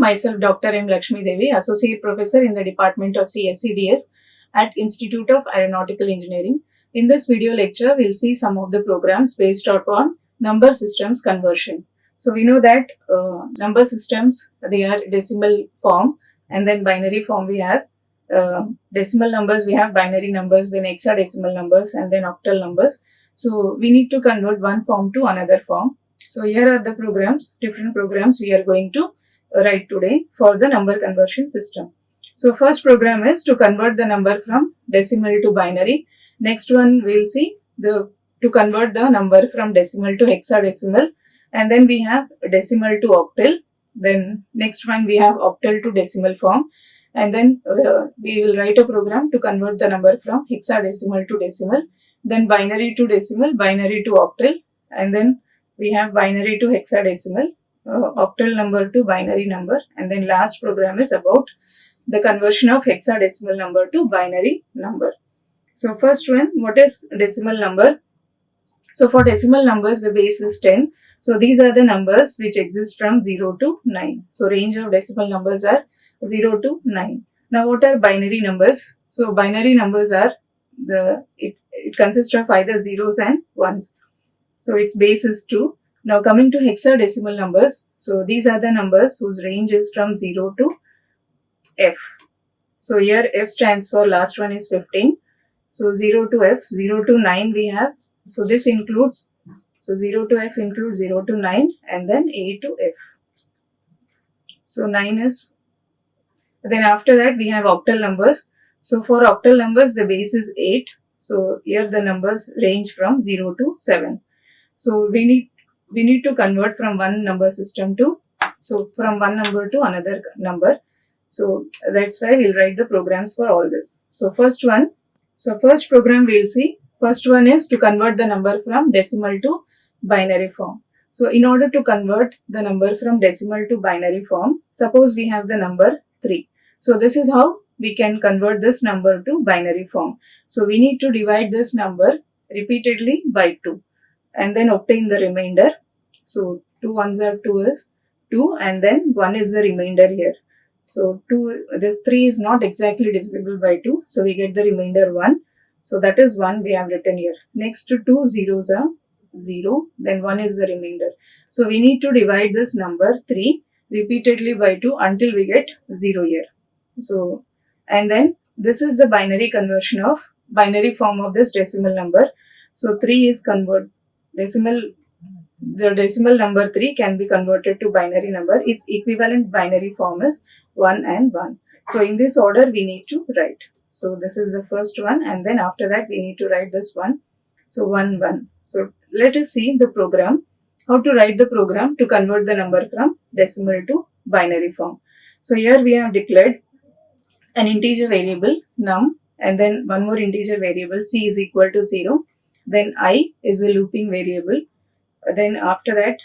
myself Dr. M. Laxmidevi, Associate Professor in the Department of CSCDS at Institute of Aeronautical Engineering. In this video lecture, we'll see some of the programs based upon number systems conversion. So we know that number systems, they are decimal form, and then binary form we have. Decimal numbers, we have binary numbers, then hexadecimal numbers, and then octal numbers. So we need to convert one form to another form. So here are the programs, different programs we are going to write today for the number conversion system. So first program is to convert the number from decimal to binary. Next one we'll see to convert the number from decimal to hexadecimal, and then we have decimal to octal. Then next one we have octal to decimal form, and then we will write a program to convert the number from hexadecimal to decimal, then binary to decimal, binary to octal, and then we have binary to hexadecimal, octal number to binary number, and then last program is about the conversion of hexadecimal number to binary number. So first one, what is decimal number? So for decimal numbers, the base is 10. So these are the numbers which exist from 0 to 9. So range of decimal numbers are 0 to 9. Now what are binary numbers? So binary numbers are it consists of either zeros and ones. So its base is 2. Now coming to hexadecimal numbers, so these are the numbers whose range is from 0 to F. So here F stands for last one is 15. So 0 to F, 0 to 9 we have. So this includes, so 0 to F includes 0 to 9 and then A to F. So 9 is, then after that we have octal numbers. So for octal numbers the base is 8. So here the numbers range from 0 to 7. So we need to convert from one number system to, so from one number to another number. So that's why we'll write the programs for all this. So first program we'll see. First one is to convert the number from decimal to binary form. So in order to convert the number from decimal to binary form, suppose we have the number 3. So this is how we can convert this number to binary form. So we need to divide this number repeatedly by 2 and then obtain the remainder. So 2 ones are 2 is 2 and then 1 is the remainder here. So this 3 is not exactly divisible by 2. So we get the remainder 1. So that is 1 we have written here. Next to 2 zeros are 0. Then 1 is the remainder. So we need to divide this number 3 repeatedly by 2 until we get 0 here. So, and then this is the binary conversion of binary form of this decimal number. So 3 is the decimal number 3 can be converted to binary number. Its equivalent binary form is 1 and 1. So in this order we need to write. So this is the first one, and then after that we need to write this one. So 1, 1. So let us see the program, how to write the program to convert the number from decimal to binary form. So here we have declared an integer variable num, and then one more integer variable c is equal to 0. Then I is a looping variable. Then after that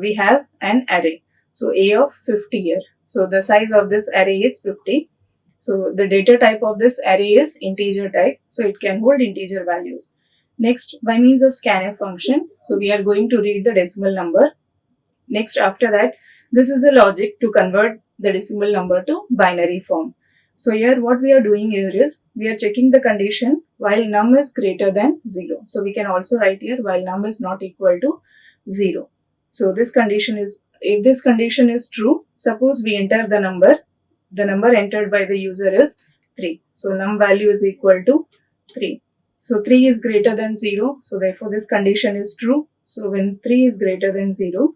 we have an array. So a of 50 here. So the size of this array is 50. So the data type of this array is integer type. So it can hold integer values. Next, by means of scanf function, so we are going to read the decimal number. Next, after that, this is the logic to convert the decimal number to binary form. So here what we are doing here is, we are checking the condition while num is greater than 0. So we can also write here while num is not equal to 0. So this condition is, if this condition is true, suppose we enter the number entered by the user is 3. So num value is equal to 3. So 3 is greater than 0. So therefore this condition is true. So when 3 is greater than 0,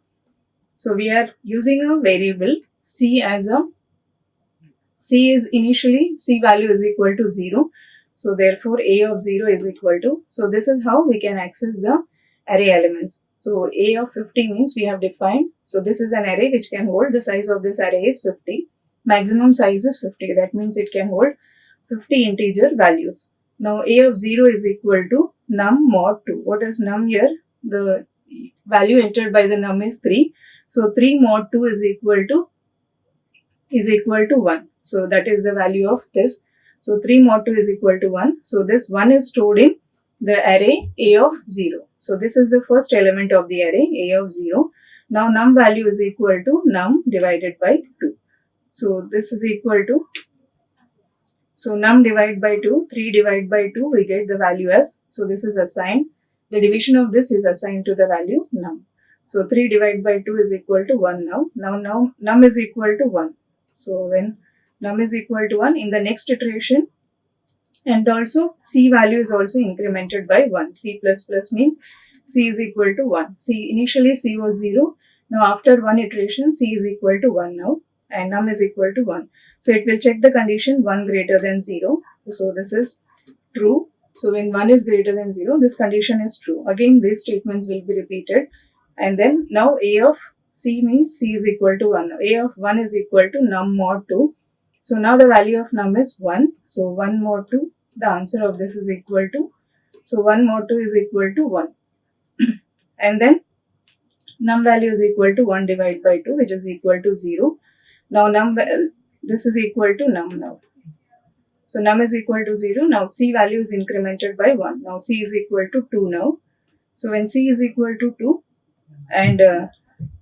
so we are using a variable c as a, c value is equal to 0. So therefore a of 0 is equal to, so this is how we can access the array elements. So a of 50 means we have defined, so this is an array which can hold, the size of this array is 50. Maximum size is 50. That means it can hold 50 integer values. Now a of 0 is equal to num mod 2. What is num here? The value entered by the num is 3. So 3 mod 2 is equal to 1. So that is the value of this. So 3 mod 2 is equal to 1. So this 1 is stored in the array a of 0. So this is the first element of the array a of 0. Now num value is equal to num divided by 2. So this is equal to, so num divided by 2, 3 divided by 2, we get the value as, so this is assigned, the division of this is assigned to the value num. So 3 divided by 2 is equal to 1 now. Now num is equal to 1. So when num is equal to 1, in the next iteration, and also c value is also incremented by 1. C plus plus means c is equal to 1. Initially c was 0. Now after one iteration, c is equal to 1 now, and num is equal to 1. So it will check the condition 1 greater than 0. So this is true. So when 1 is greater than 0, this condition is true. Again, these statements will be repeated. And then now a of c means c is equal to 1. A of 1 is equal to num mod 2. So now the value of num is 1. So 1 mod 2, the answer of this is equal to, so 1 mod 2 is equal to 1. And then num value is equal to 1 divided by 2, which is equal to 0. Now this is equal to num now. So num is equal to 0. Now c value is incremented by 1. Now c is equal to 2 now. So when c is equal to 2 and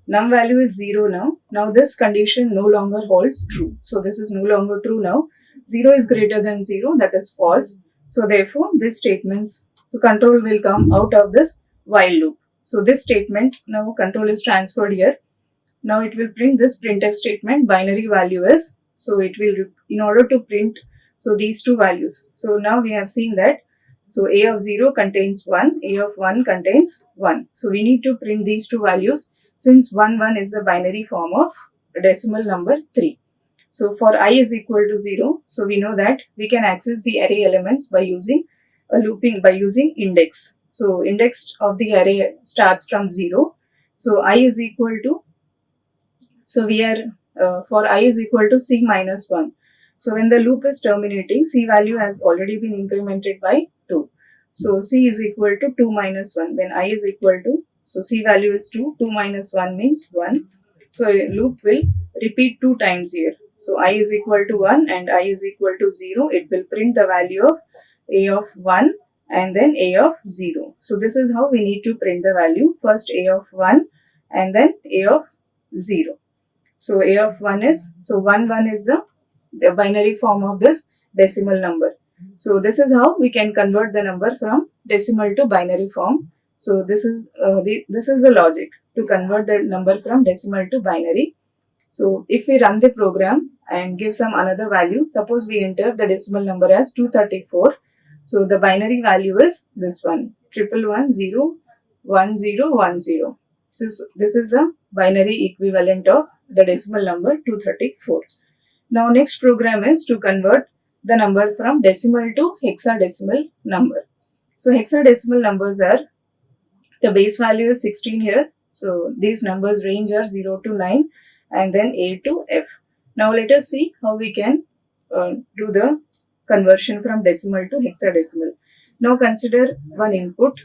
num value is 0 now. Now this condition no longer holds true. So this is no longer true now. 0 is greater than 0, that is false. So therefore this statements, so control will come out of this while loop. So this statement, now control is transferred here. Now it will print this printf statement, binary value is, so it will, in order to print, so these two values. So now we have seen that, so a of 0 contains 1, a of 1 contains 1. So we need to print these two values since 1, 1 is the binary form of decimal number 3. So for I is equal to 0, so we know that we can access the array elements by using a looping, by using index. So index of the array starts from 0. So I is equal to, so we are, for I is equal to c minus 1. So when the loop is terminating, c value has already been incremented by 2. So c is equal to 2 minus 1. When I is equal to, so c value is 2, 2 minus 1 means 1. So a loop will repeat 2 times here. So I is equal to 1 and I is equal to 0. It will print the value of a of 1 and then a of 0. So this is how we need to print the value. First a of 1 and then a of 0. So a of 1 is, so 1 1 is the binary form of this decimal number. So this is how we can convert the number from decimal to binary form. So this is the logic to convert the number from decimal to binary. So if we run the program and give some another value, suppose we enter the decimal number as 234. So the binary value is this one, 111011010. This is the binary equivalent of the decimal number 234. Now next program is to convert the number from decimal to hexadecimal number. So hexadecimal numbers are, the base value is 16 here. So these numbers range are 0 to 9 and then A to F. Now let us see how we can do the conversion from decimal to hexadecimal. Now consider one input.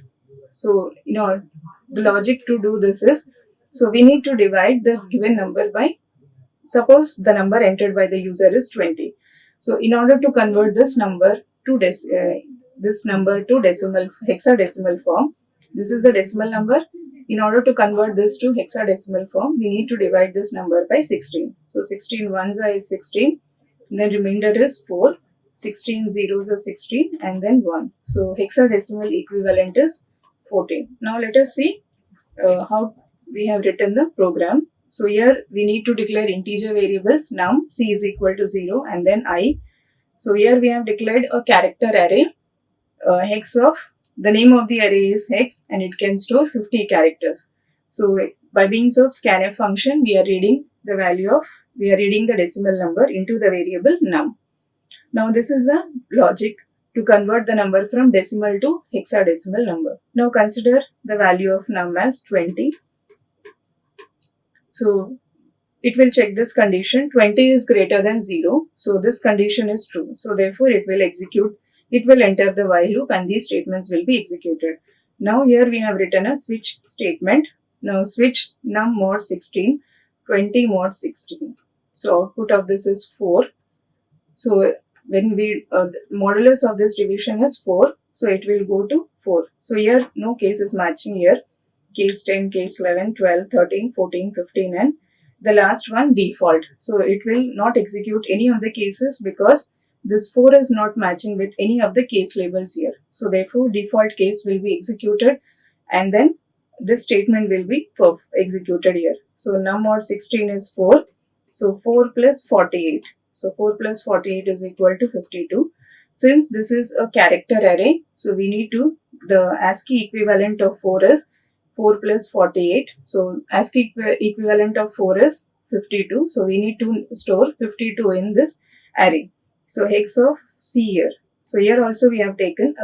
So the logic to do this is, so we need to divide the given number by, suppose the number entered by the user is 20. So in order to convert this number to decimal hexadecimal form, this is the decimal number. In order to convert this to hexadecimal form, we need to divide this number by 16. So 16 ones are 16, then remainder is 4, 16 zeros are 16 and then 1. So hexadecimal equivalent is 14. Now let us see how we have written the program. So here we need to declare integer variables num, c is equal to 0 and then I. So here we have declared a character array, hex of, the name of the array is hex and it can store 50 characters. So by means of scanf function, we are reading the decimal number into the variable num. Now this is the logic to convert the number from decimal to hexadecimal number. Now consider the value of num as 20. So it will check this condition, 20 is greater than 0. So this condition is true. So therefore it will execute, it will enter the while loop and these statements will be executed. Now here we have written a switch statement. Now switch num mod 16, 20 mod 16. So output of this is 4. So when we, modulus of this division is 4. So it will go to 4. So here no case is matching here. Case 10, case 11, 12, 13, 14, 15 and The last one, default. So it will not execute any of the cases because this 4 is not matching with any of the case labels here. So therefore default case will be executed, and then this statement will be executed here. So num mod 16 is 4. So 4 plus 48. So 4 plus 48 is equal to 52. Since this is a character array, so we need to, the ASCII equivalent of 4 is 4 plus 48. So ASCII equivalent of 4 is 52. So we need to store 52 in this array. So hex of C here. So here also we have taken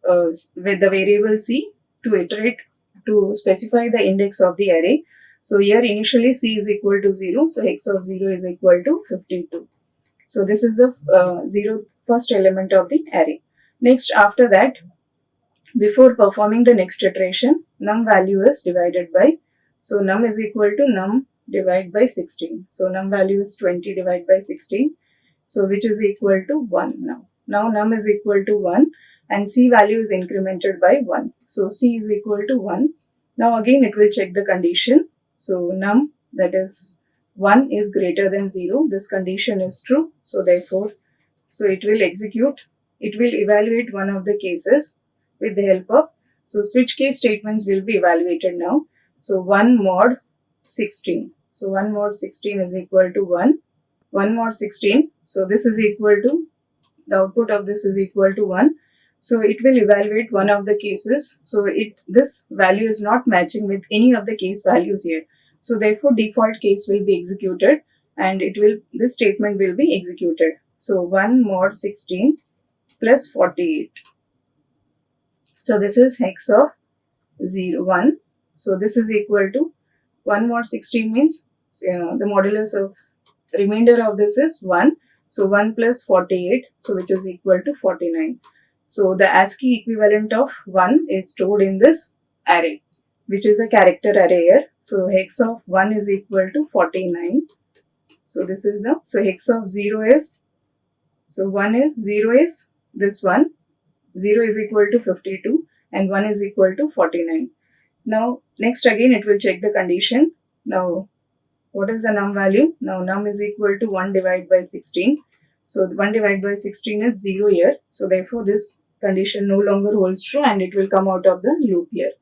with the variable C to iterate, to specify the index of the array. So here initially C is equal to 0. So hex of 0 is equal to 52. So this is the first element of the array. Next, after that, before performing the next iteration, num value is divided by, so num is equal to num divided by 16. So num value is 20 divided by 16. So which is equal to 1 now. Now num is equal to 1 and C value is incremented by 1. So C is equal to 1. Now again it will check the condition. So num, that is 1, is greater than 0. This condition is true. So therefore, so it will execute, it will evaluate one of the cases with the help of, so switch case statements will be evaluated now. So 1 mod 16. So 1 mod 16 is equal to 1. 1 mod 16. So this is equal to, the output of this is equal to 1. So it will evaluate one of the cases. So this value is not matching with any of the case values here. So therefore default case will be executed and this statement will be executed. So 1 mod 16 plus 48. So this is hex of 1. So this is equal to 1 mod 16 means the modulus of remainder of this is 1. So 1 plus 48, so which is equal to 49. So the ASCII equivalent of 1 is stored in this array, which is a character array here. So hex of 1 is equal to 49. So this is the, so hex of 0 is, so 1 is, 0 is this one, 0 is equal to 52 and 1 is equal to 49. Now next again it will check the condition. Now what is the num value? Now num is equal to 1 divided by 16. So 1 divided by 16 is 0 here. So therefore this condition no longer holds true and it will come out of the loop here.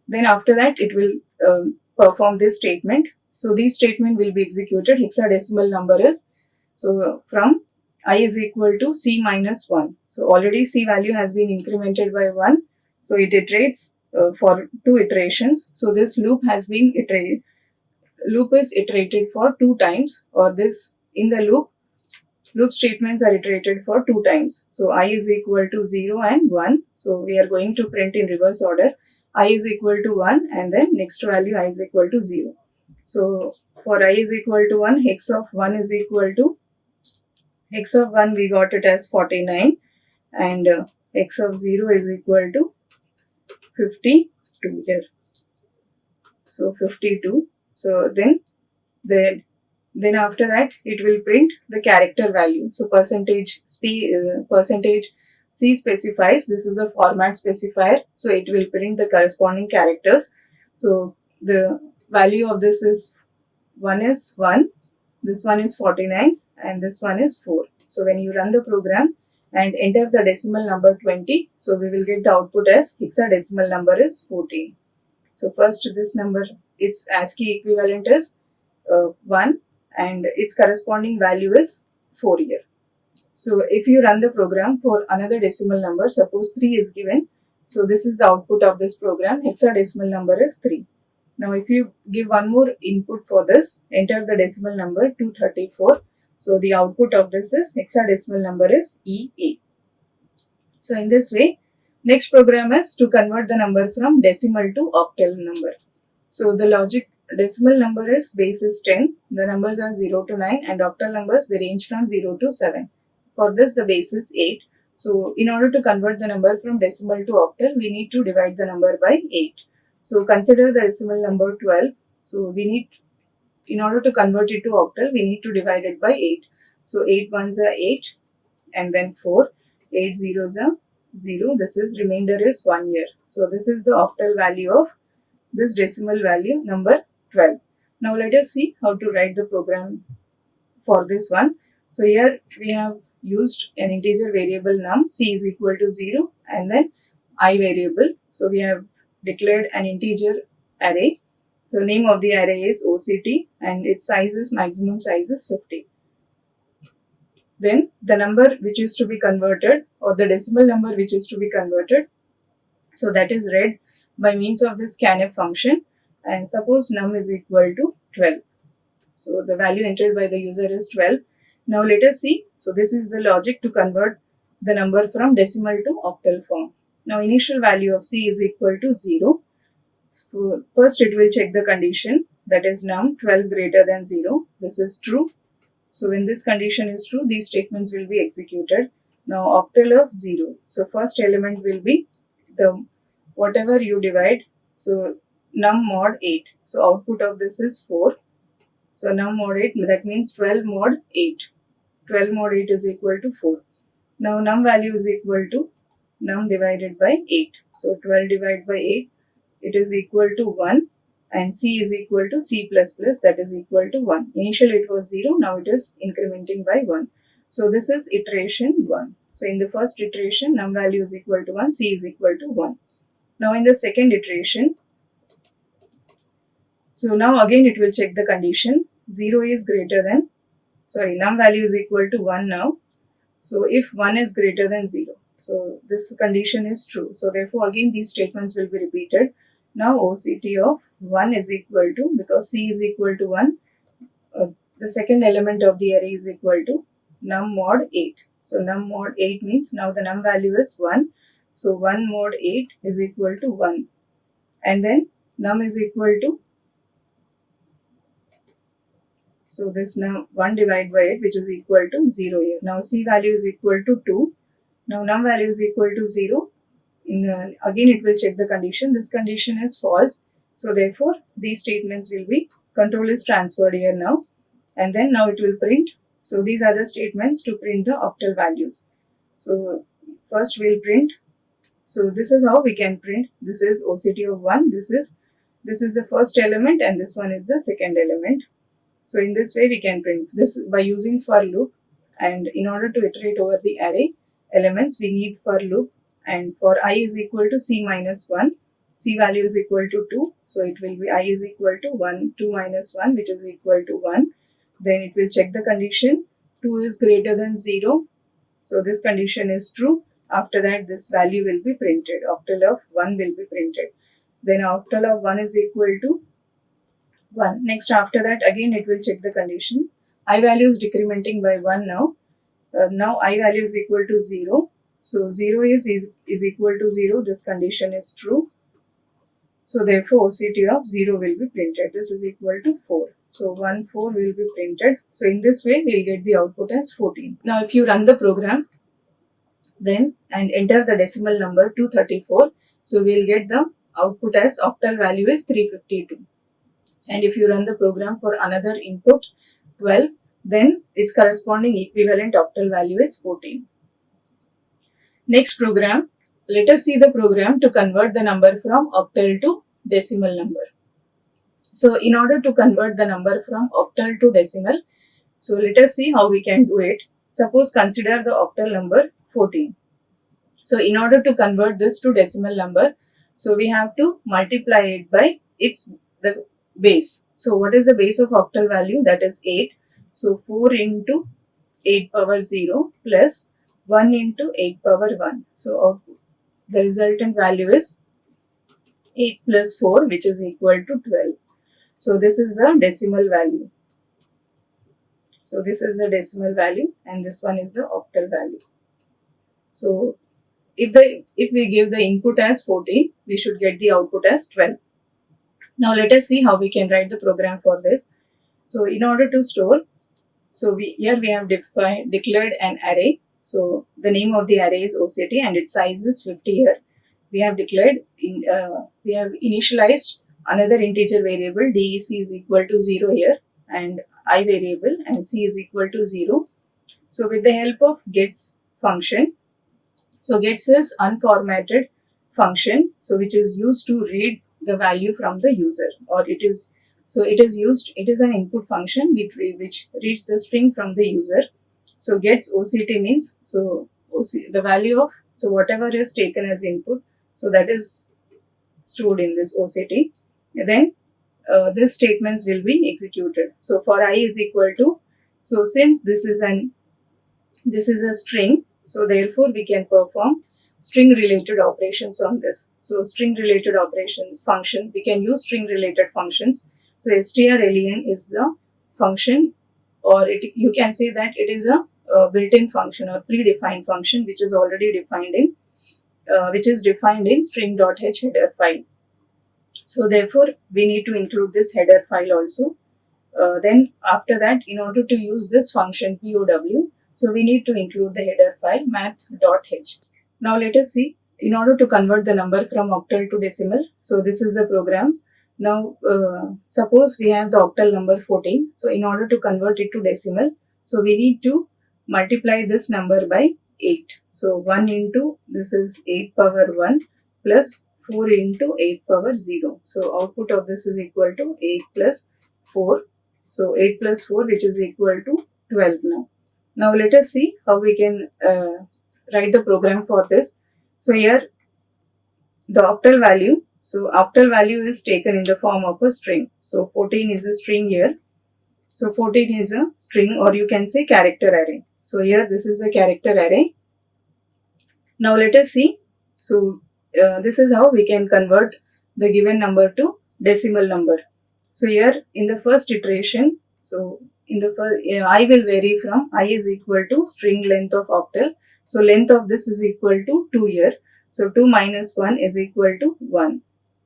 Then after that it will perform this statement. So this statement will be executed. Hexadecimal number is, so from I is equal to C minus 1. So already C value has been incremented by 1. So it iterates for 2 iterations. So this loop has been iterated. Loop is iterated for 2 times, or this in the loop statements are iterated for 2 times. So I is equal to 0 and 1. So we are going to print in reverse order. I is equal to 1 and then next value I is equal to 0. So for I is equal to 1, hex of 1 is equal to, hex of 1 we got it as 49 and hex of 0 is equal to 52 here. So 52. So then after that it will print the character value. So percentage C specifies, this is a format specifier. So it will print the corresponding characters. So the value of this is 1 is 1, this one is 49 and this one is 4. So when you run the program and enter the decimal number 20, so we will get the output as hexadecimal number is 14. So first this number, its ASCII equivalent is 1 and its corresponding value is 4 here. So if you run the program for another decimal number, suppose 3 is given. So this is the output of this program. Hexadecimal number is 3. Now if you give one more input for this, enter the decimal number 234. So the output of this is hexadecimal number is EA. So in this way, next program is to convert the number from decimal to octal number. So the logic, decimal number is base is 10, the numbers are 0 to 9 and octal numbers they range from 0 to 7. For this the base is 8. So in order to convert the number from decimal to octal, we need to divide the number by 8. So consider the decimal number 12. So we need, in order to convert it to octal, we need to divide it by 8. So 8 ones are 8 and then 4, 8 zeros are 0. This is remainder is 1 here. So this is the octal value of this decimal value number 12. Now let us see how to write the program for this one. So here we have used an integer variable num, c is equal to 0, and then I variable. So we have declared an integer array. So name of the array is OCT and its maximum size is 50. Then the number which is to be converted, or the decimal number which is to be converted, so that is read by means of this scanf function, and suppose num is equal to 12. So the value entered by the user is 12. Now let us see. So this is the logic to convert the number from decimal to octal form. Now initial value of c is equal to 0. So first it will check the condition, that is num 12 greater than 0. This is true. So when this condition is true, these statements will be executed. Now octal of 0. So first element will be the whatever you divide. So num mod 8. So output of this is 4. So num mod 8, that means 12 mod 8. 12 mod 8 is equal to 4. Now num value is equal to num divided by 8. So 12 divided by 8, it is equal to 1, and c is equal to c plus plus, that is equal to 1. Initially it was 0, now it is incrementing by 1. So this is iteration 1. So in the first iteration, num value is equal to 1, c is equal to 1. Now in the second iteration, so now again it will check the condition, 0 is greater than, num value is equal to 1 now. So if 1 is greater than 0, so this condition is true. So therefore again these statements will be repeated. Now OCT of 1 is equal to, because c is equal to 1, the second element of the array is equal to num mod 8. So num mod 8 means now the num value is 1. So 1 mod 8 is equal to 1. And then num is equal to, so this now 1 divided by 8, which is equal to 0 here. Now c value is equal to 2. Now num value is equal to 0. Again it will check the condition. This condition is false. So therefore these statements will be, control is transferred here now. And then now it will print. So these are the statements to print the octal values. So first we'll print. So this is how we can print. This is OCT of 1. This is the first element, and this one is the second element. So in this way we can print this by using for loop, and in order to iterate over the array elements we need for loop, and for I is equal to c minus 1, c value is equal to 2, so it will be I is equal to 1, 2 minus 1, which is equal to 1. Then it will check the condition, 2 is greater than 0, so this condition is true. After that this value will be printed, octal of 1 will be printed. Then octal of 1 is equal to 1. Next after that again it will check the condition. I value is decrementing by 1 now. Now I value is equal to 0. So 0 is equal to 0. This condition is true. So therefore OCT of 0 will be printed. This is equal to 4. So 1, 4 will be printed. So in this way we will get the output as 14. Now if you run the program then and enter the decimal number 234. So we will get the output as octal value is 352. And if you run the program for another input 12, then its corresponding equivalent octal value is 14. Next program, let us see the program to convert the number from octal to decimal number. So in order to convert the number from octal to decimal, so let us see how we can do it. Suppose consider the octal number 14. So in order to convert this to decimal number, so we have to multiply it by the base. So what is the base of octal value? That is 8. So 4 into 8 power 0 plus 1 into 8 power 1. So the resultant value is 8 plus 4, which is equal to 12. So this is the decimal value. So this is the decimal value and this one is the octal value. So if we give the input as 14, we should get the output as 12. Now let us see how we can write the program for this. So in order to store, so here we have declared an array. So the name of the array is OCT and its size is 50 here. We have declared, we have initialized another integer variable DEC is equal to 0 here, and I variable, and C is equal to 0. So with the help of gets function, so gets is unformatted function, so which is used to read the value from the user, or it is So it is an input function which reads the string from the user. So gets OCT means, so the value of, so whatever is taken as input, so that is stored in this OCT. Then these statements will be executed. So for I is equal to, so since this is a string, so therefore we can perform string related operations on this. So string related operations function, we can use string related functions. So strlen is the function, or you can say that it is a built-in function or predefined function which is already defined in string.h header file. So therefore we need to include this header file also. Then after that, in order to use this function POW, so we need to include the header file math.h. Now let us see, in order to convert the number from octal to decimal, so this is the program. Now suppose we have the octal number 14. So in order to convert it to decimal, so we need to multiply this number by 8. So 1 into, this is 8 power 1 plus 4 into 8 power 0. So output of this is equal to 8 plus 4. So 8 plus 4, which is equal to 12 now. Now let us see how we can write the program for this. So here the octal value, so octal value is taken in the form of a string. So 14 is a string here. So 14 is a string, or you can say character array. So here this is a character array. Now let us see. So this is how we can convert the given number to decimal number. So here in the first iteration, so in the first, I will vary from I is equal to string length of octal. So length of this is equal to 2 here. So 2 minus 1 is equal to 1.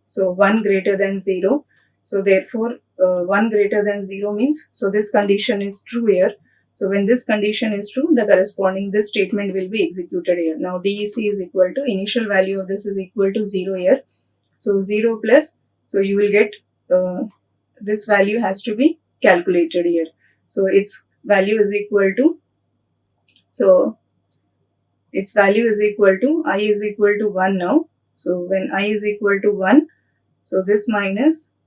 So 1 greater than 0. So therefore 1 greater than 0 means, so this condition is true here. So when this condition is true, the corresponding this statement will be executed here. Now DEC is equal to, initial value of this is equal to 0 here. So 0 plus, so you will get this value has to be calculated here. So its value is equal to, so its value is equal to, I is equal to 1 now. So when I is equal to 1, so this minus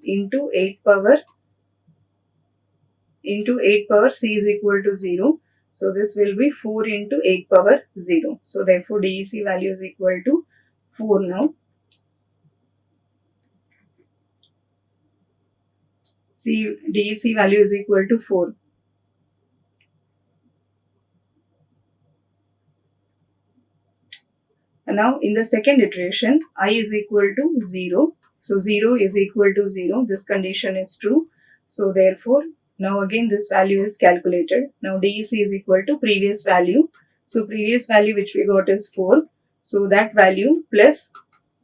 into 8 power c is equal to 0. So this will be 4 into 8 power 0. So therefore DEC value is equal to 4 now. DEC value is equal to 4. And now in the second iteration, I is equal to 0. So 0 is equal to 0. This condition is true. So therefore, now again this value is calculated. Now DEC is equal to previous value. So previous value which we got is 4. So that value plus,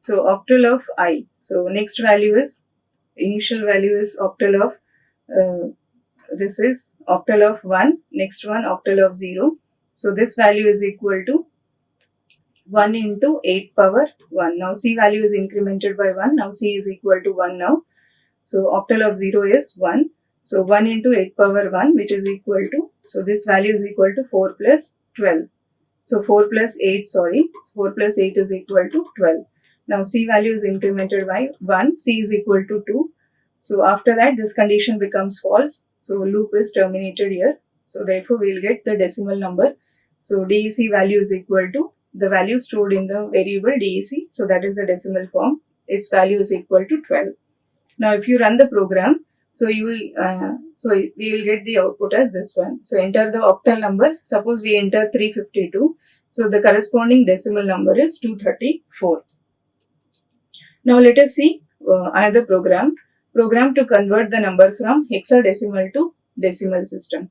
so octal of I. So next value is, initial value is octal of, this is octal of 1. Next one octal of 0. So this value is equal to 1 into 8 power 1. Now C value is incremented by 1. Now C is equal to 1 now. So octal of 0 is 1. So 1 into 8 power 1, which is equal to, so this value is equal to 4 plus 12. So 4 plus 8, 4 plus 8 is equal to 12. Now C value is incremented by 1. C is equal to 2. So after that this condition becomes false. So loop is terminated here. So therefore we will get the decimal number. So DEC value is equal to the value stored in the variable DEC. So that is the decimal form. Its value is equal to 12. Now if you run the program, so you will, so we will get the output as this one. So enter the octal number. Suppose we enter 352. So the corresponding decimal number is 234. Now let us see another program to convert the number from hexadecimal to decimal system.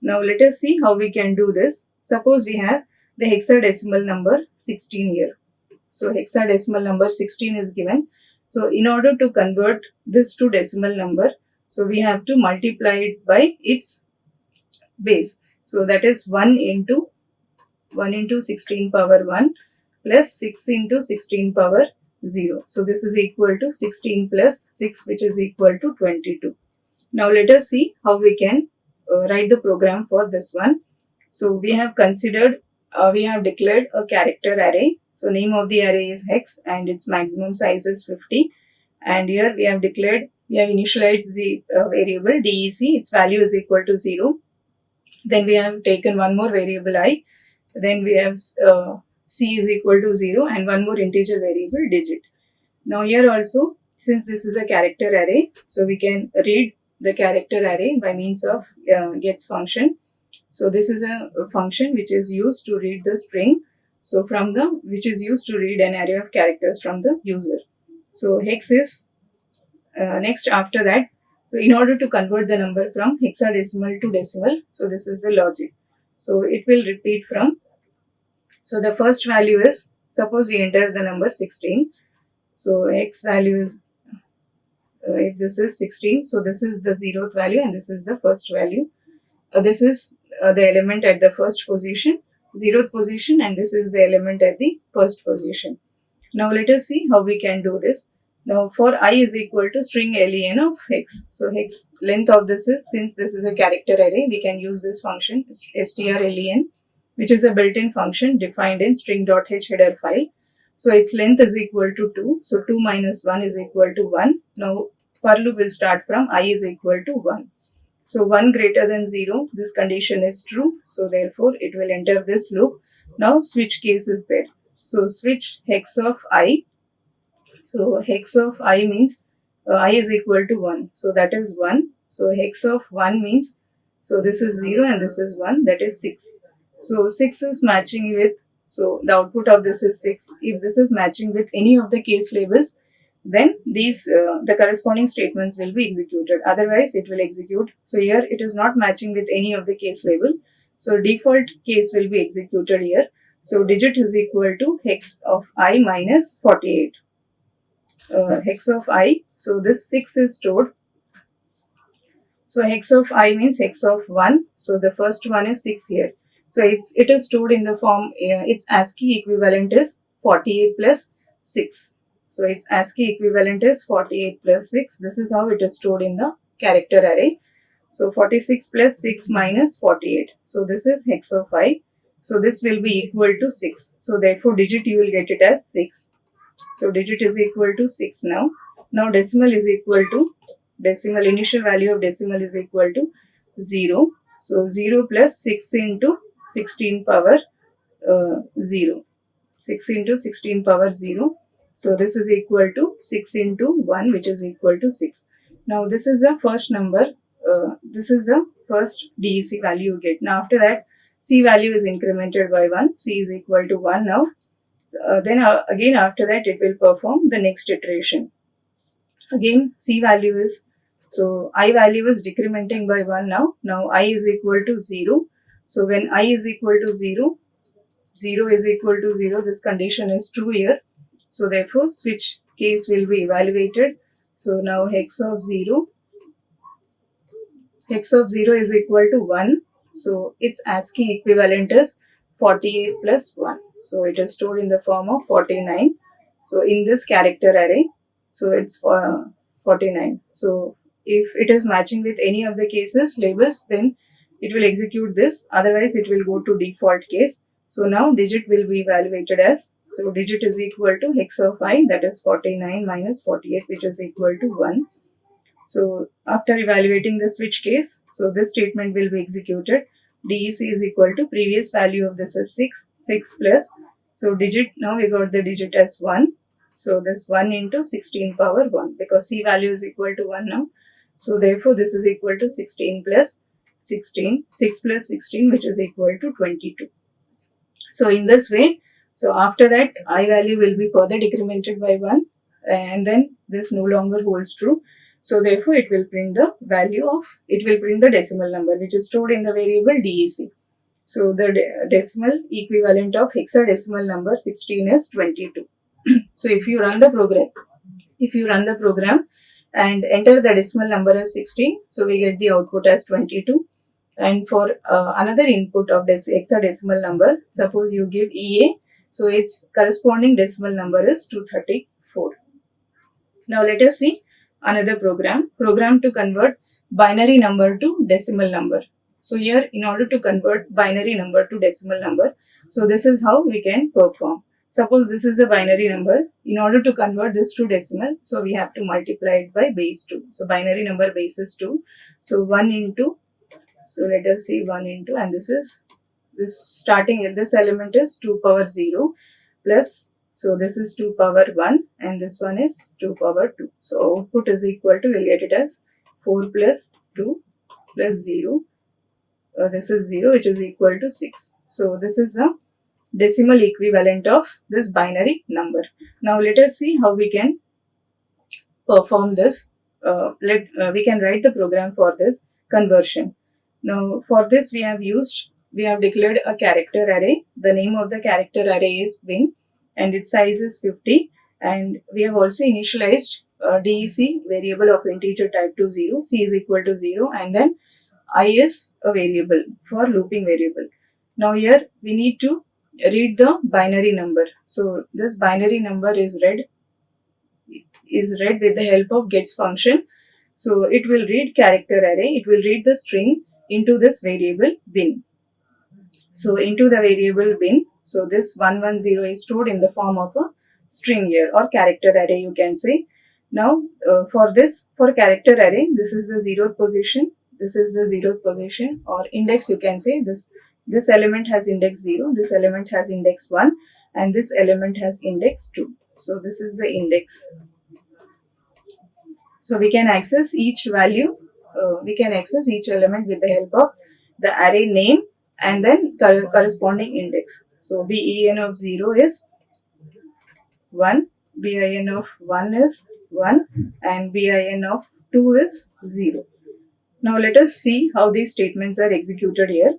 Now let us see how we can do this. Suppose we have the hexadecimal number 16 here. So hexadecimal number 16 is given. So in order to convert this to decimal number, so we have to multiply it by its base. So that is 1 into 16 power 1 plus 6 into 16 power 0. So this is equal to 16 plus 6, which is equal to 22. Now let us see how we can write the program for this one. So we have considered, we have declared a character array. So name of the array is hex and its maximum size is 50. And here we have declared we have initialized the variable DEC, its value is equal to 0. Then we have taken one more variable I, then we have C is equal to 0 and one more integer variable digit. Now here also, since this is a character array, so we can read the character array by means of gets function. So this is a function which is used to read the string. So which is used to read an array of characters from the user. So hex is next after that. So in order to convert the number from hexadecimal to decimal, so this is the logic. So it will repeat from, so the first value is, suppose we enter the number 16. So x value is, if this is 16, so this is the 0th value and this is the first value. This is the element at the first position, 0th position, and this is the element at the first position. Now let us see how we can do this. Now for I is equal to string len of hex. So hex length of this is, since this is a character array, we can use this function strlen, which is a built-in function defined in string.h header file. So its length is equal to 2. So 2 minus 1 is equal to 1. Now for loop will start from I is equal to 1. So 1 greater than 0, this condition is true. So therefore it will enter this loop. Now switch case is there. So switch hex of I. So hex of I means I is equal to 1. So that is 1. So hex of 1 means, so this is 0 and this is 1, that is 6. So 6 is matching with, so the output of this is 6. If this is matching with any of the case labels, then these the corresponding statements will be executed. Otherwise it will execute. So here it is not matching with any of the case label. So default case will be executed here. So digit is equal to hex of I minus 48. Hex of I. So this 6 is stored. So hex of I means hex of 1. So the first one is 6 here. So it is stored in the form, its ASCII equivalent is 48 plus 6. So its ASCII equivalent is 48 plus 6. This is how it is stored in the character array. So 46 plus 6 minus 48. So this is hex of I. So this will be equal to 6. So therefore digit you will get it as 6. So digit is equal to 6 now. Now decimal is equal to, decimal initial value of decimal is equal to 0. So 0 plus 6 into 16 power 0. 6 into 16 power 0. So this is equal to 6 into 1, which is equal to 6. Now this is the first number. This is the first DEC value you get. Now after that, C value is incremented by 1. C is equal to 1 now. Then again after that it will perform the next iteration. Again C value is, so I value is decrementing by 1 now. Now I is equal to 0. So when I is equal to 0, 0 is equal to 0, this condition is true here. So therefore switch case will be evaluated. So now hex of 0 is equal to 1. So its ASCII equivalent is 48 plus 1. So it is stored in the form of 49. So in this character array, so it's 49. So if it is matching with any of the cases labels, then it will execute this. Otherwise it will go to default case. So now digit will be evaluated as, so digit is equal to hex of I, that is 49 minus 48, which is equal to 1. So after evaluating the switch case, so this statement will be executed. DEC is equal to previous value of this is 6, 6 plus, so digit, now we got the digit as 1. So this 1 into 16 power 1, because C value is equal to 1 now. So therefore this is equal to 16 plus 16, 6 plus 16, which is equal to 22. So in this way, so after that I value will be further decremented by 1 and then this no longer holds true. So therefore it will print the value of, it will print the decimal number which is stored in the variable DEC. So the decimal equivalent of hexadecimal number 16 is 22. So if you run the program, and enter the decimal number as 16, so we get the output as 22. And for another input of this hexadecimal number, suppose you give EA, so its corresponding decimal number is 234. Now let us see another program to convert binary number to decimal number. So here in order to convert binary number to decimal number, so this is how we can perform. Suppose this is a binary number. In order to convert this to decimal, so we have to multiply it by base 2. So binary number base is 2. So 1 into, so let us see 1 into, and this is, this starting in this element is 2 power 0 plus, so this is 2 power 1 and this one is 2 power 2. So output is equal to, we'll get it as 4 plus 2 plus 0. This is 0, which is equal to 6. So this is the decimal equivalent of this binary number. Now let us see how we can perform this. We can write the program for this conversion. Now for this we have declared a character array. The name of the character array is bin and its size is 50, and we have also initialized DEC variable of integer type to 0, c is equal to 0, and then I is a variable for looping variable. Now here we need to read the binary number. So this binary number is read with the help of gets function. So it will read character array, it will read the string into this variable bin. So into the variable bin, so this 110 is stored in the form of a string here, or character array you can say. Now for character array, this is the 0th position, this is the 0th position, or index you can say. This element has index 0, this element has index 1, and this element has index 2. So this is the index. So we can access each value, we can access each element with the help of the array name and then corresponding index. So bin of 0 is 1, bin of 1 is 1, and bin of 2 is 0. Now let us see how these statements are executed here.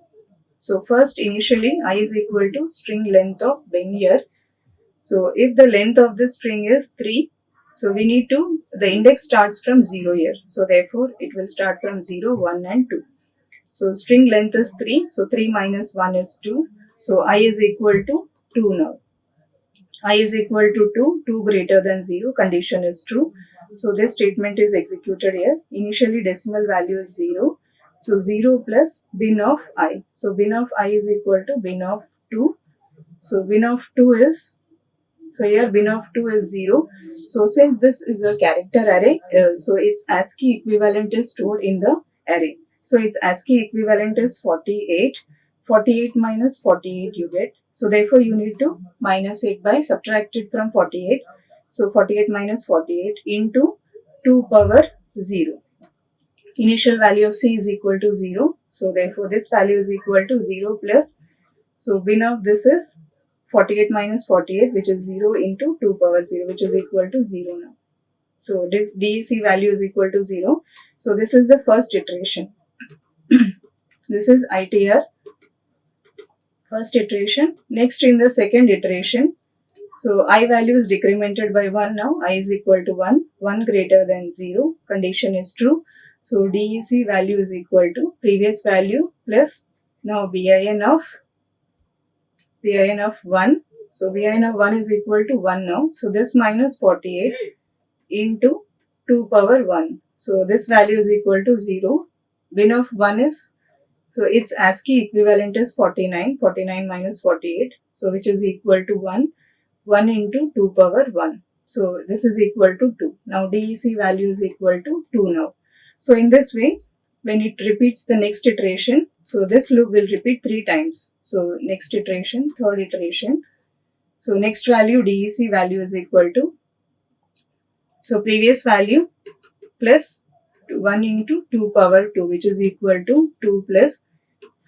So first, initially I is equal to string length of bin here. So if the length of this string is 3, so we need to, the index starts from 0 here. So therefore it will start from 0, 1 and 2. So string length is 3. So 3 minus 1 is 2. So I is equal to 2 now. I is equal to 2, 2 greater than 0, condition is true. So this statement is executed here. Initially decimal value is 0. So 0 plus bin of I. So bin of I is equal to bin of 2. So bin of 2 is, so here bin of 2 is 0. So since this is a character array, so its ASCII equivalent is stored in the array. So its ASCII equivalent is 48. 48 minus 48 you get. So therefore you need to minus it by subtract it from 48. So 48 minus 48 into 2 power 0. Initial value of c is equal to 0. So therefore this value is equal to 0 plus, so bin of this is 48 minus 48, which is 0 into 2 power 0, which is equal to 0 now. So this DEC value is equal to 0. So this is the first iteration. This is ITR, first iteration. Next, in the second iteration, so I value is decremented by 1 now. I is equal to 1, 1 greater than 0, condition is true. So DEC value is equal to previous value plus now bin of 1. So bin of 1 is equal to 1 now. So this minus 48 into 2 power 1. So this value is equal to 0. Bin of 1 is, so its ASCII equivalent is 49. 49 minus 48. So which is equal to 1. 1 into 2 power 1. So this is equal to 2. Now DEC value is equal to 2 now. So in this way, when it repeats the next iteration, so this loop will repeat 3 times. So next iteration, third iteration. So next value, DEC value is equal to, so previous value plus 1 into 2 power 2, which is equal to 2 plus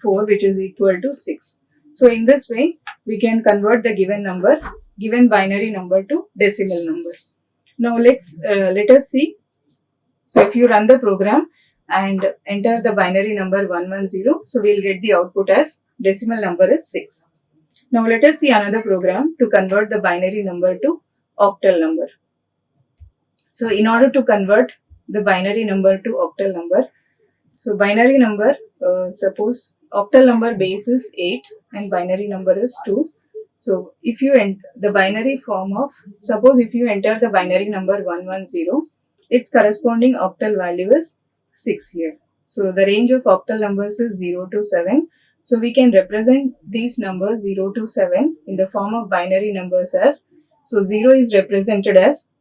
4, which is equal to 6. So in this way, we can convert the given binary number to decimal number. Now let us see. So if you run the program and enter the binary number 110, so we'll get the output as decimal number is 6. Now let us see another program to convert the binary number to octal number. So in order to convert the binary number to octal number, so binary number, suppose octal number base is 8 and binary number is 2. So if you enter the binary form of, suppose if you enter the binary number 110, its corresponding octal value is 6 here. So the range of octal numbers is 0 to 7. So we can represent these numbers 0 to 7 in the form of binary numbers as, so 0 is represented as,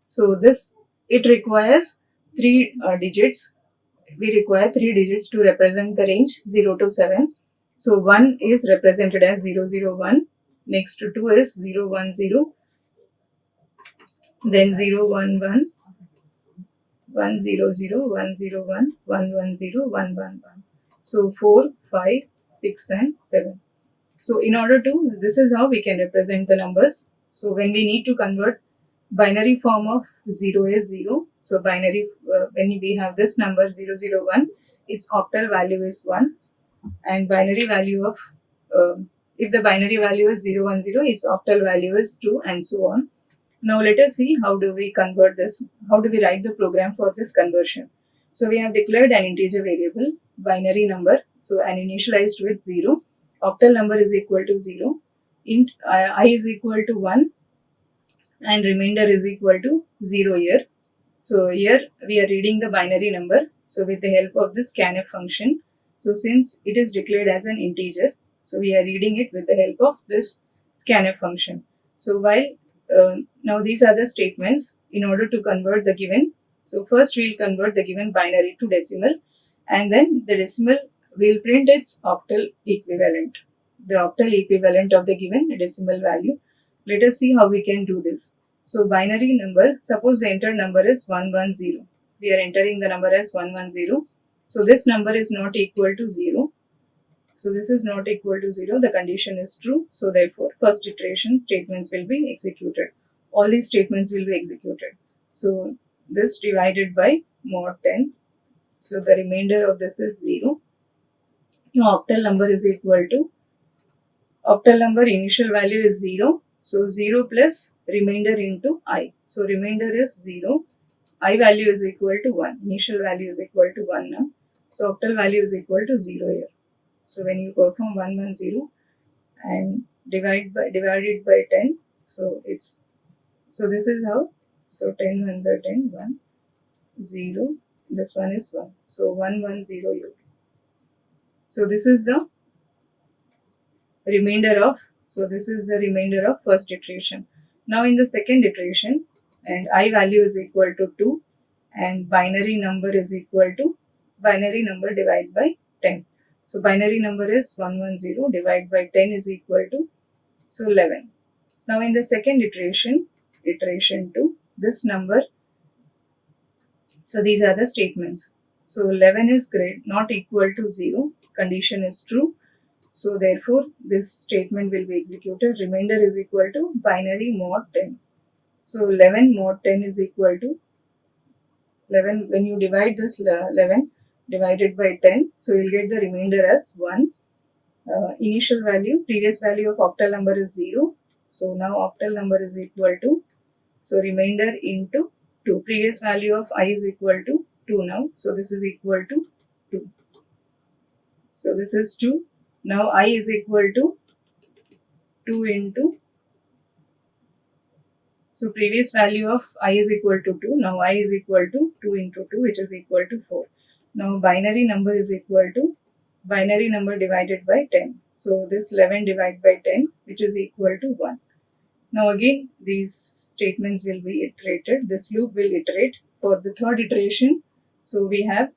so this, it requires 3 digits. We require 3 digits to represent the range 0 to 7. So 1 is represented as 001, next to 2 is 010, then 011, 100, 101, 110, 111. So 4, 5, 6 and 7. So in order to, this is how we can represent the numbers. So when we need to convert, binary form of 0 is 0. So binary, when we have this number 001, its octal value is 1, and binary value of, if the binary value is 010, its octal value is 2, and so on. Now let us see how do we convert this, how do we write the program for this conversion. So we have declared an integer variable, binary number, so an initialized with 0, octal number is equal to 0, int I is equal to 1, and remainder is equal to 0 here. So here we are reading the binary number, so with the help of this scanf function. So since it is declared as an integer, so we are reading it with the help of this scanf function. So while now these are the statements in order to convert the given. So first we'll convert the given binary to decimal, and then the decimal will print its octal equivalent, the octal equivalent of the given decimal value. Let us see how we can do this. So binary number, suppose the entered number is 110. We are entering the number as 110. So this number is not equal to 0. So this is not equal to 0. The condition is true. So therefore, first iteration statements will be executed. All these statements will be executed. So this divided by mod 10. So the remainder of this is 0. Now octal number is equal to, octal number initial value is 0. So 0 plus remainder into I. So remainder is 0. I value is equal to 1. Initial value is equal to 1 now. So octal value is equal to 0 here. So when you perform 110 and divide it by 10, so it's, so this is how, so 10 ones are 10, 1, 0, this one is 1. So 110 you. So this is the remainder of, so this is the remainder of first iteration. Now in the second iteration, and I value is equal to 2 and binary number is equal to, binary number divided by 10. So binary number is 110 divided by 10 is equal to, so 11. Now in the second iteration, iteration 2, this number, so these are the statements. So 11 is not equal to 0, condition is true. So therefore this statement will be executed. Remainder is equal to binary mod 10. So 11 mod 10 is equal to 11. When you divide this 11 divided by 10, so you'll get the remainder as 1. Initial value, previous value of octal number is 0. So now octal number is equal to, so remainder into 2. Previous value of I is equal to 2 now. So this is equal to 2. So this is 2. Now I is equal to 2 into, so previous value of I is equal to 2. Now I is equal to 2 into 2, which is equal to 4. Now binary number is equal to, binary number divided by 10. So this 11 divided by 10, which is equal to 1. Now again these statements will be iterated. This loop will iterate for the third iteration. So we have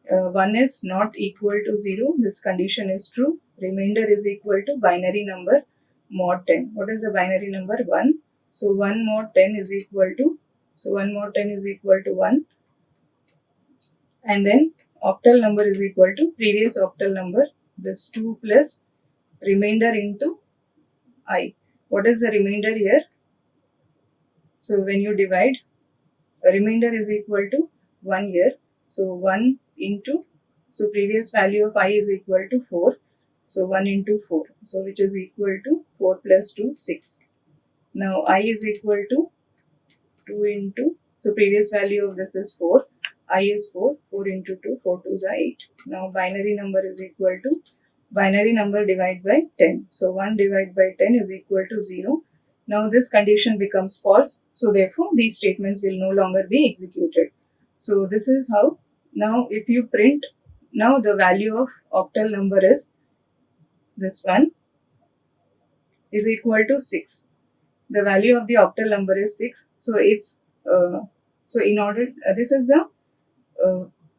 1 is not equal to 0. This condition is true. Remainder is equal to binary number mod 10. What is the binary number? 1. So 1 mod 10 is equal to, so 1 mod 10 is equal to 1. And then octal number is equal to previous octal number, this 2 plus remainder into I. What is the remainder here? So when you divide, remainder is equal to 1 here. So 1 into, so previous value of I is equal to 4. So 1 into 4. So which is equal to 4 plus 2, 6. Now I is equal to 2 into, so previous value of this is 4. I is 4. 4 into 2, 4 2s are 8. Now binary number is equal to, binary number divided by 10. So 1 divided by 10 is equal to 0. Now this condition becomes false. So therefore these statements will no longer be executed. So this is how, now if you print now the value of octal number is this one is equal to 6. The value of the octal number is 6. So it's so in order this is the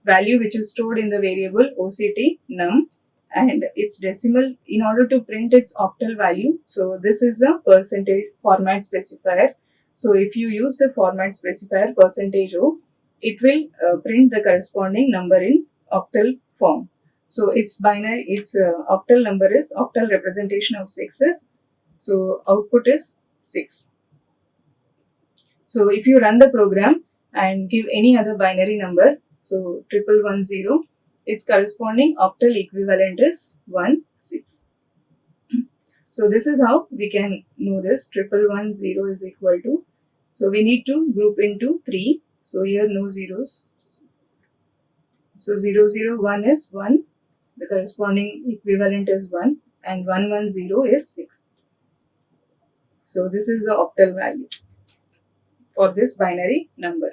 value which is stored in the variable OCT num, and its decimal in order to print its octal value. So this is the percentage format specifier. So if you use the format specifier percentage %O, it will print the corresponding number in octal form. So its binary, its octal number is octal representation of 6 is, so output is 6. So if you run the program and give any other binary number, so 1110, its corresponding octal equivalent is 16. So this is how we can know this 1110 is equal to. So we need to group into 3. So here no zeros. So 001 is 1. The corresponding equivalent is 1, and 110 is 6. So this is the octal value for this binary number.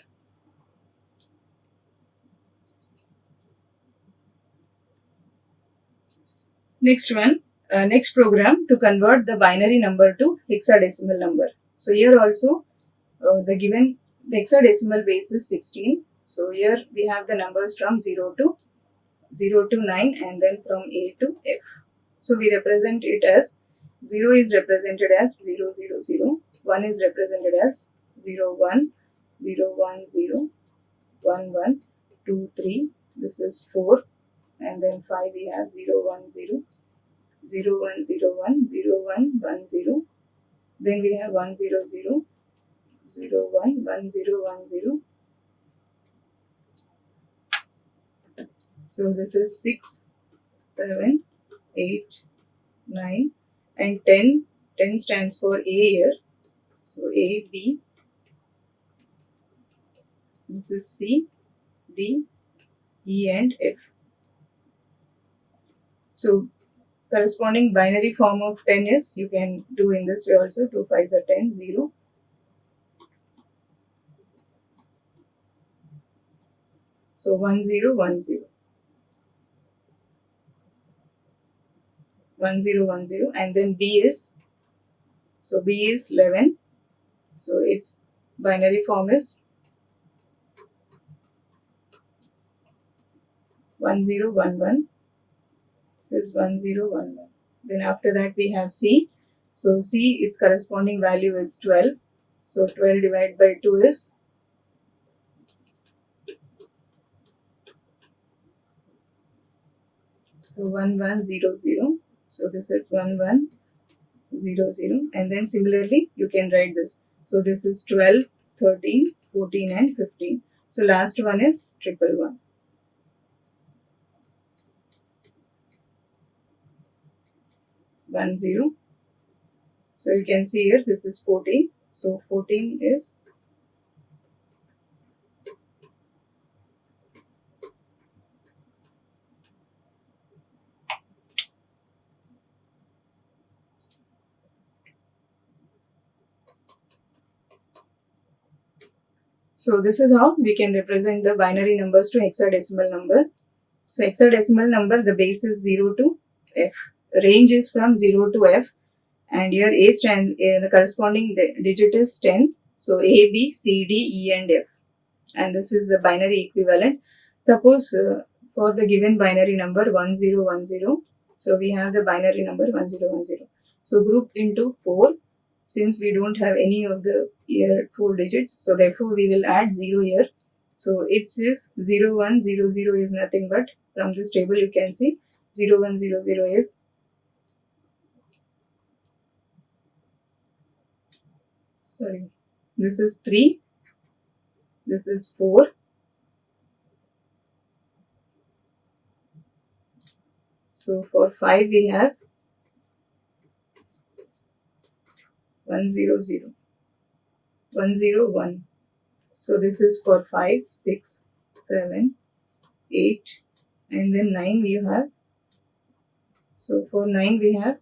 Next one, next program to convert the binary number to hexadecimal number. So here also the hexadecimal base is 16. So here we have the numbers from 0 to 9 and then from A to F. So we represent it as 0 is represented as 0, 0, 0, 1 is represented as 0, 1, 0, 1, 0, 1, 1, 2, 3, this is 4, and then 5 we have 0, 1, 0, 0, 1, 0, 1, 0, 1, 1, 0, then we have 1, 0, 0, 0, 1, 1, 0, 1, 0. So this is 6, 7, 8, 9 and 10. 10 stands for A here. So A, B. This is C, D, E and F. So corresponding binary form of 10 is, you can do in this way also, 2 5s are 10, 0. So 1 0 1 0. 1 0 1 0, and then B is, so B is 11. So its binary form is 1 0 1 1. This is 1 0 1 1. Then after that we have C. So C, its corresponding value is 12. So 12 divided by 2 is 1100. So this is 1100, and then similarly you can write this. So this is 12, 13, 14 and 15. So last one is 111. So you can see here this is 14. So 14 is so this is how we can represent the binary numbers to hexadecimal number. So hexadecimal number, the base is 0 to F. Range is from 0 to F, and here A stand, the corresponding digit is 10. So A, B, C, D, E and F, and this is the binary equivalent. Suppose for the given binary number 1010, so we have the binary number 1010. So group into 4. Since we don't have any of the here 4 digits, so therefore we will add 0 here. So it is 0100 is nothing but, from this table you can see 0100 is, sorry, this is 3, this is 4, so for 5 we have 100, 101. So this is for 5, 6, 7, 8 and then 9 we have. So for 9 we have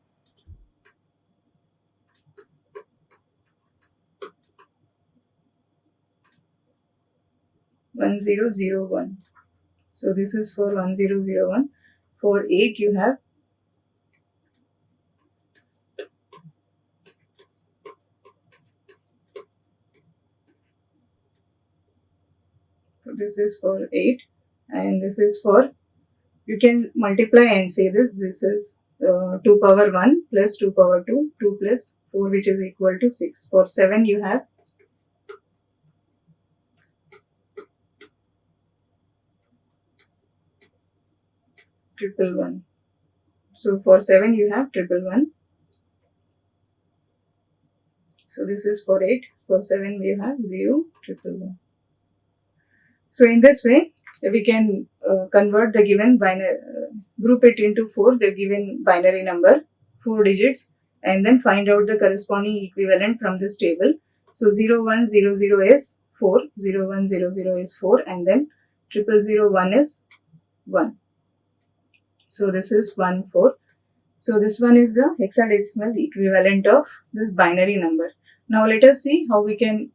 1001. So this is for 1001. For 8 you have this is for 8, and this is for, you can multiply and say this is 2 power 1 plus 2 power 2, 2 plus 4, which is equal to 6. For 7 you have triple 1. So for 7 you have triple 1. So this is for 8. For 7 we have 0, triple 1. So in this way we can convert the given binary, group it into 4, the given binary number, 4 digits, and then find out the corresponding equivalent from this table. So 0100 is 4, 0100 is 4, and then 0001 is 1. So this is 1 4. So this one is the hexadecimal equivalent of this binary number. Now let us see how we can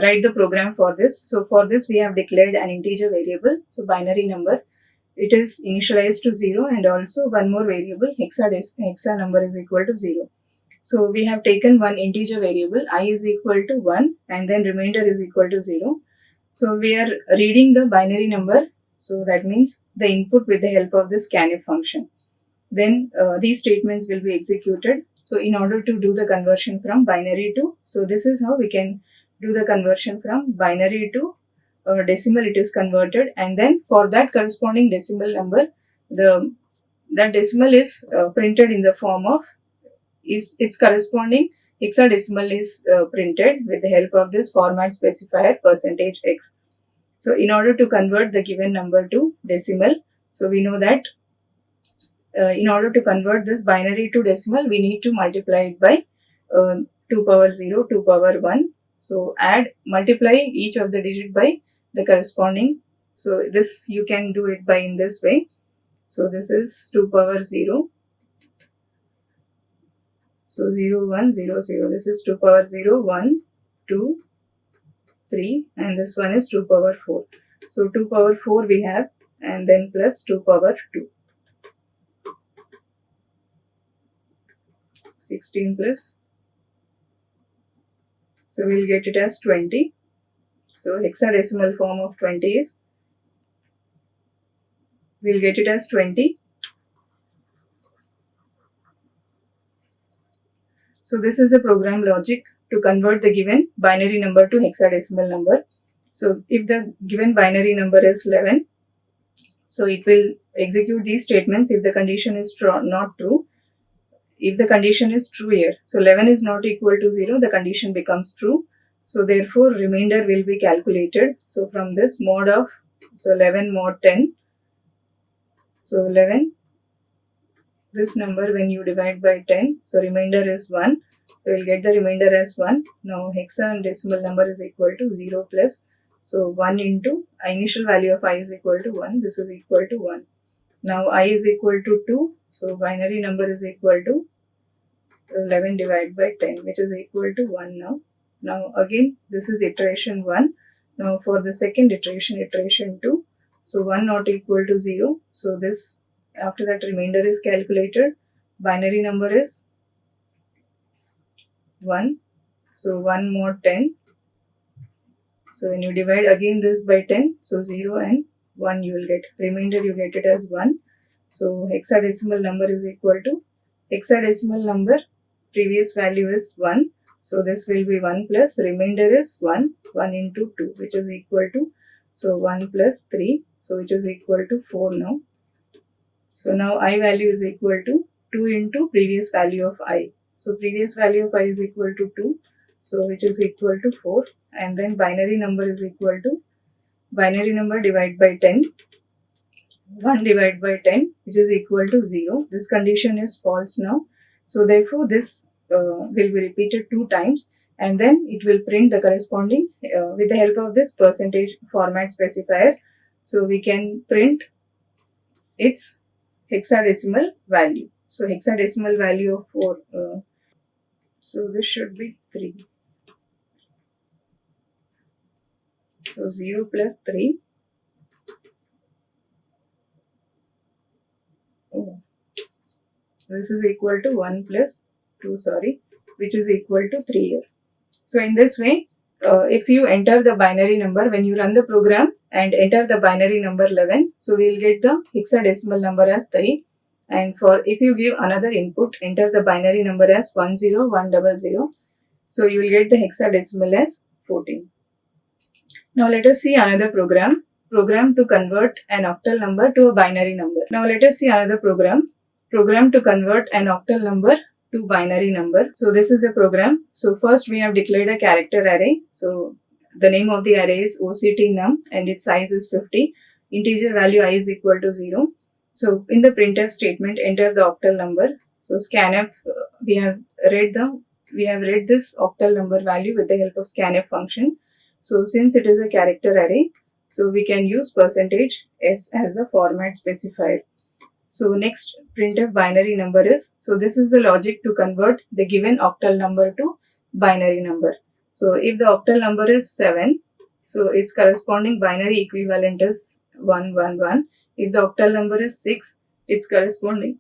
write the program for this. So for this we have declared an integer variable, so binary number. It is initialized to 0, and also one more variable, hexa number is equal to 0. So we have taken one integer variable, I is equal to 1, and then remainder is equal to 0. So we are reading the binary number, so that means the input with the help of the scanf function. Then these statements will be executed. So in order to do the conversion from binary to, so this is how we can do the conversion from binary to decimal. It is converted, and then for that corresponding decimal number, that decimal is printed in the form of its corresponding hexadecimal is printed with the help of this format specifier %x. So in order to convert the given number to decimal, so we know that in order to convert this binary to decimal, we need to multiply it by 2 power 0, 2 power 1. So multiply each of the digit by the corresponding. So this you can do it by in this way. So this is 2 power 0. So 0, 1, 0, 0. This is 2 power 0, 1, 2, 3, and this one is 2 power 4. So 2 power 4 we have, and then plus 2 power 2. 16 plus. So we'll get it as 20. So hexadecimal form of 20 is, we'll get it as 20. So this is a program logic to convert the given binary number to hexadecimal number. So if the given binary number is 11, so it will execute these statements if the condition is not true. If the condition is true here, so 11 is not equal to 0, the condition becomes true. So therefore remainder will be calculated. So from this mod of, so 11 mod 10, so 11, this number when you divide by 10, so remainder is 1. So you'll get the remainder as 1. Now hexadecimal number is equal to 0 plus, so 1 into initial value of I is equal to 1, this is equal to 1. Now I is equal to 2, so binary number is equal to 11 divided by 10, which is equal to 1 now. Now again this is iteration 1. Now for the second iteration 2, so 1 not equal to 0. So this, after that remainder is calculated, binary number is 1. So 1 mod 10. So when you divide again this by 10, so 0 and 1 you will get. Remainder you get it as 1. So hexadecimal number is equal to, hexadecimal number previous value is 1. So this will be 1 plus remainder is 1. 1 into 2, which is equal to, so 1 plus 3. So which is equal to 4 now. So now I value is equal to 2 into previous value of I. So previous value of I is equal to 2. So which is equal to 4. And then binary number is equal to, binary number divided by 10. 1 divided by 10, which is equal to 0. This condition is false now. So therefore this will be repeated 2 times, and then it will print the corresponding with the help of this percentage format specifier. So we can print its hexadecimal value. So hexadecimal value of 4. So this should be 3. So 0 plus 3. This is equal to 1 plus 2, which is equal to 3 here. So in this way, if you enter the binary number, when you run the program and enter the binary number 11, so we will get the hexadecimal number as 3. And for if you give another input, enter the binary number as 10100, so you will get the hexadecimal as 14. Now let us see another program to convert an octal number to a binary number. Now let us see another program to convert an octal number to binary number. So this is a program. So first we have declared a character array. So the name of the array is OCT_num and its size is 50. Integer value I is equal to 0. So in the printf statement, enter the octal number. So scanf, we have read this octal number value with the help of scanf function. So since it is a character array, so we can use %s as the format specifier. So next printf binary number is, so this is the logic to convert the given octal number to binary number. So if the octal number is 7, so its corresponding binary equivalent is 111. If the octal number is 6, its corresponding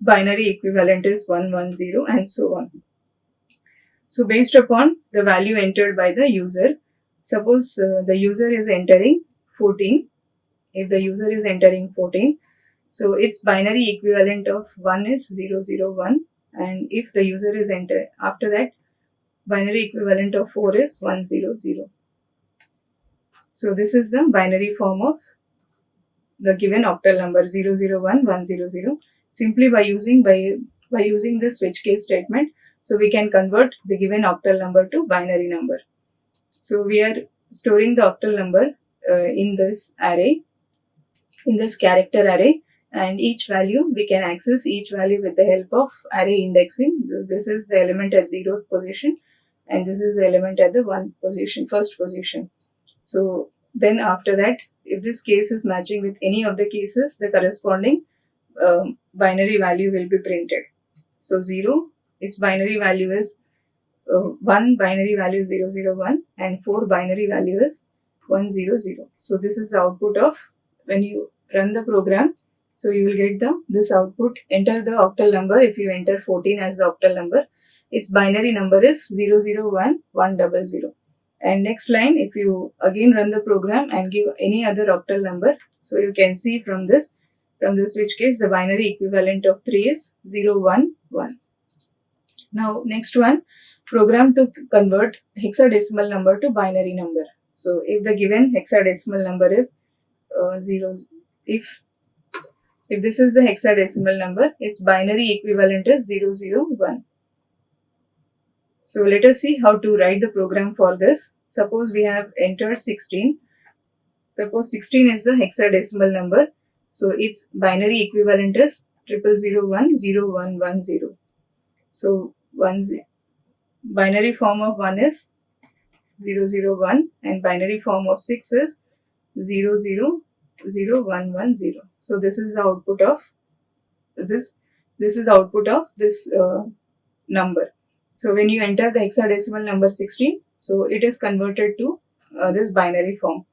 binary equivalent is 110, and so on. So based upon the value entered by the user, suppose the user is entering 14. If the user is entering 14, so its binary equivalent of 1 is 001, and if the user is after that, binary equivalent of 4 is 100. So this is the binary form of the given octal number 001 100. Simply by using this switch case statement, so we can convert the given octal number to binary number. So we are storing the octal number in this array, in this character array, and each value we can access each value with the help of array indexing. This is the element at 0th position and this is the element at the first position. So then after that, if this case is matching with any of the cases, the corresponding binary value will be printed. So 0, its binary value is 1 binary value is 001 and 4 binary value is 100. So this is the output of when you run the program. So you will get this output. Enter the octal number. If you enter 14 as the octal number, its binary number is 001 100. And next line, if you again run the program and give any other octal number, so you can see from this switch case, the binary equivalent of 3 is 011. Now next one, program to convert hexadecimal number to binary number. So if the given hexadecimal number is 0, if this is the hexadecimal number, its binary equivalent is 001. So let us see how to write the program for this. Suppose we have entered 16. Suppose 16 is the hexadecimal number. So its binary equivalent is 00010110. So binary form of 1 is 001 and binary form of 6 is 000110. So this is the output of this. This is the output of this number. So when you enter the hexadecimal number 16, so it is converted to this binary form.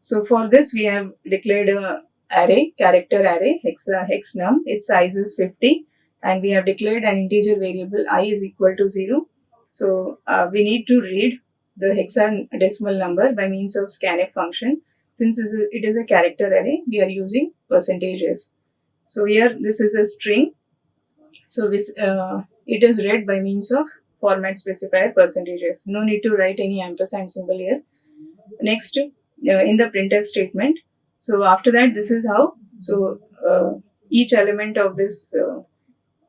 So for this we have declared a array, character array, hex_num. Its size is 50, and we have declared an integer variable I is equal to 0. So we need to read the hexadecimal number by means of scanf function. Since it is a character array, we are using %s. So here this is a string. So it is read by means of format specifier %s. No need to write any ampersand symbol here. Next, in the printf statement. So after that, this is how. So each element of this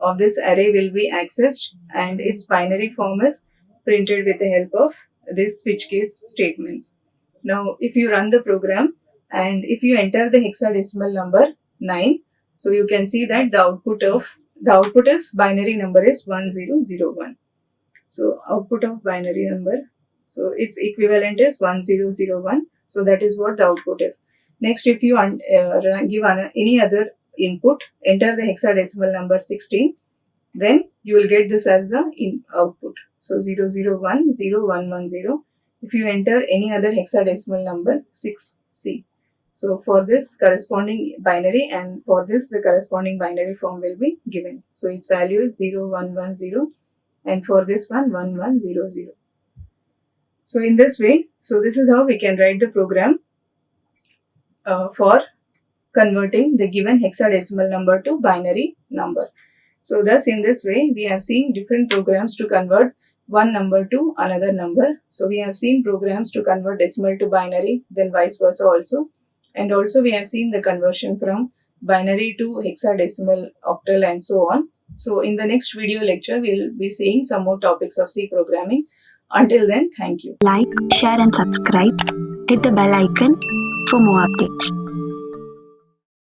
array will be accessed, and its binary form is printed with the help of this switch case statements. Now, if you run the program and if you enter the hexadecimal number 9, so you can see that the output is binary number is 1001. So output of binary number, so its equivalent is 1001. So that is what the output is. Next, if you give any other input, enter the hexadecimal number 16, then you will get this as the output. So 001 0110. If you enter any other hexadecimal number 6C, So for this corresponding binary, and for this the corresponding binary form will be given. So its value is 0110, and for this one 1100. So in this way, so this is how we can write the program for converting the given hexadecimal number to binary number. So thus in this way we have seen different programs to convert one number to another number. So we have seen programs to convert decimal to binary, then vice versa also. And also we have seen the conversion from binary to hexadecimal, octal and so on. So in the next video lecture we will be seeing some more topics of C programming. Until then, thank you. Like, share and subscribe. Hit the bell icon for more updates.